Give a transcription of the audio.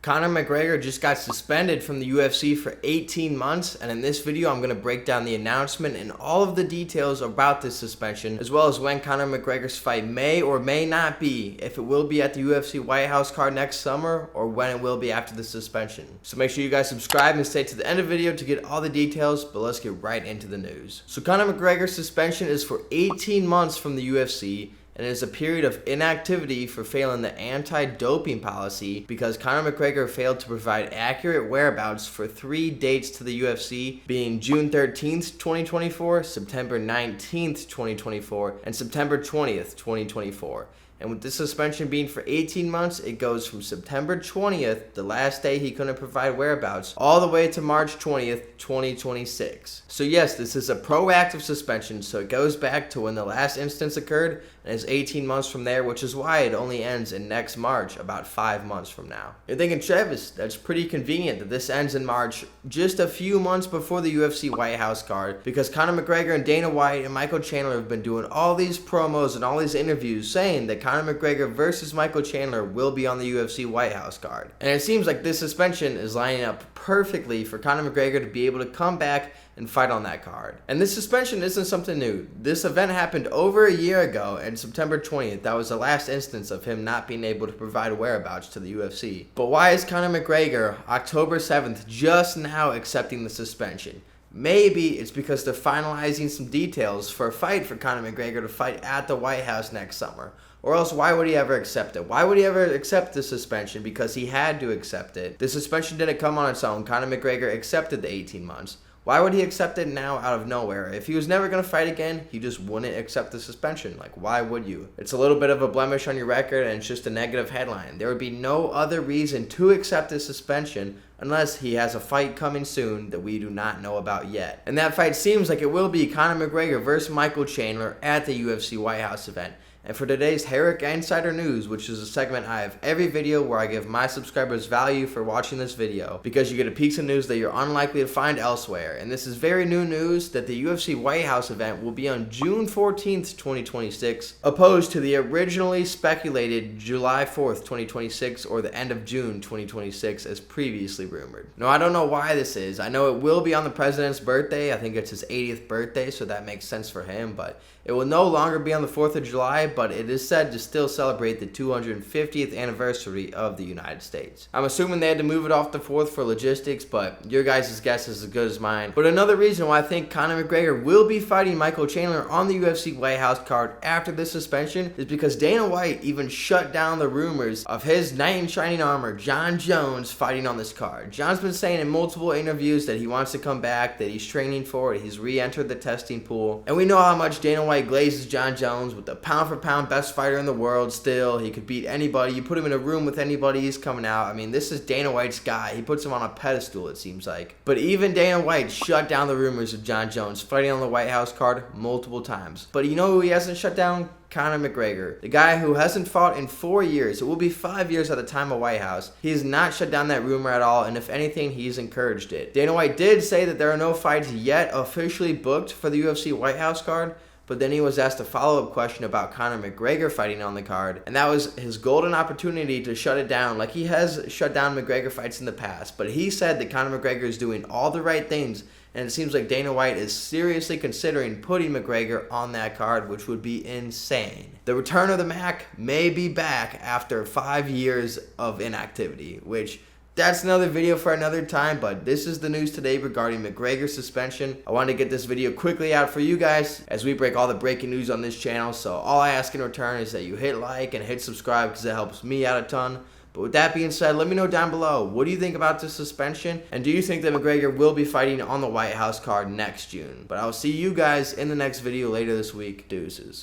Conor McGregor just got suspended from the UFC for 18 months, and in this video I'm going to break down the announcement and all of the details about this suspension, as well as when Conor McGregor's fight may or may not be, if it will be at the UFC White House card next summer, or when it will be after the suspension. So make sure you guys subscribe and stay to the end of the video to get all the details, but let's get right into the news. So Conor McGregor's suspension is for 18 months from the UFC, and it is a period of inactivity for failing the anti-doping policy because Conor McGregor failed to provide accurate whereabouts for 3 dates to the UFC, being June 13th, 2024, September 19th, 2024, and September 20th, 2024. And with this suspension being for 18 months, it goes from September 20th, the last day he couldn't provide whereabouts, all the way to March 20th, 2026. So yes, this is a proactive suspension, so it goes back to when the last instance occurred, and is 18 months from there, which is why it only ends in next March, about 5 months from now. You're thinking, Travis, that's pretty convenient that this ends in March, just a few months before the UFC White House card, because Conor McGregor and Dana White and Michael Chandler have been doing all these promos and all these interviews saying that Conor McGregor versus Michael Chandler will be on the UFC White House card. And it seems like this suspension is lining up perfectly for Conor McGregor to be able to come back and fight on that card. And this suspension isn't something new. This event happened over a year ago, and September 20th, that was the last instance of him not being able to provide whereabouts to the UFC. But why is Conor McGregor, October 7th, just now accepting the suspension? Maybe it's because they're finalizing some details for a fight for Conor McGregor to fight at the White House next summer. Or else, why would he ever accept it? Why would he ever accept the suspension? Because he had to accept it. The suspension didn't come on its own. Conor McGregor accepted the 18 months. Why would he accept it now out of nowhere? If he was never going to fight again, he just wouldn't accept the suspension. Like, why would you? It's a little bit of a blemish on your record, and it's just a negative headline. There would be no other reason to accept this suspension unless he has a fight coming soon that we do not know about yet. And that fight seems like it will be Conor McGregor versus Michael Chandler at the UFC White House event. And for today's Herrick Insider News, which is a segment I have every video where I give my subscribers value for watching this video, because you get a piece of news that you're unlikely to find elsewhere. And this is very new news that the UFC White House event will be on June 14th, 2026, opposed to the originally speculated July 4th, 2026, or the end of June 2026 as previously rumored. Now, I don't know why this is. I know it will be on the president's birthday. I think it's his 80th birthday, so that makes sense for him, but it will no longer be on the 4th of July, but it is said to still celebrate the 250th anniversary of the United States. I'm assuming they had to move it off the 4th for logistics, but your guys' guess is as good as mine. But another reason why I think Conor McGregor will be fighting Michael Chandler on the UFC White House card after this suspension is because Dana White even shut down the rumors of his knight in shining armor, Jon Jones, fighting on this card. Jon's been saying in multiple interviews that he wants to come back, that he's training for it, he's re-entered the testing pool, and we know how much Dana White glazes Jon Jones with the pound-for-pound best fighter in the world still. He could beat anybody. You put him in a room with anybody, he's coming out. I mean, this is Dana White's guy. He puts him on a pedestal, it seems like. But even Dana White shut down the rumors of Jon Jones fighting on the White House card multiple times. But you know who he hasn't shut down? Conor McGregor, the guy who hasn't fought in 4 years. It will be 5 years at the time of White House. He has not shut down that rumor at all, and if anything, he's encouraged it. Dana White did say that there are no fights yet officially booked for the UFC White House card, but then he was asked a follow-up question about Conor McGregor fighting on the card, and that was his golden opportunity to shut it down, like he has shut down McGregor fights in the past. But he said that Conor McGregor is doing all the right things, and it seems like Dana White is seriously considering putting McGregor on that card, which would be insane. The return of the Mac may be back after 5 years of inactivity, which that's another video for another time, but this is the news today regarding McGregor's suspension. I wanted to get this video quickly out for you guys as we break all the breaking news on this channel, so all I ask in return is that you hit like and hit subscribe because it helps me out a ton. But with that being said, let me know down below, what do you think about this suspension? And do you think that McGregor will be fighting on the White House card next June? But I'll see you guys in the next video later this week. Deuces.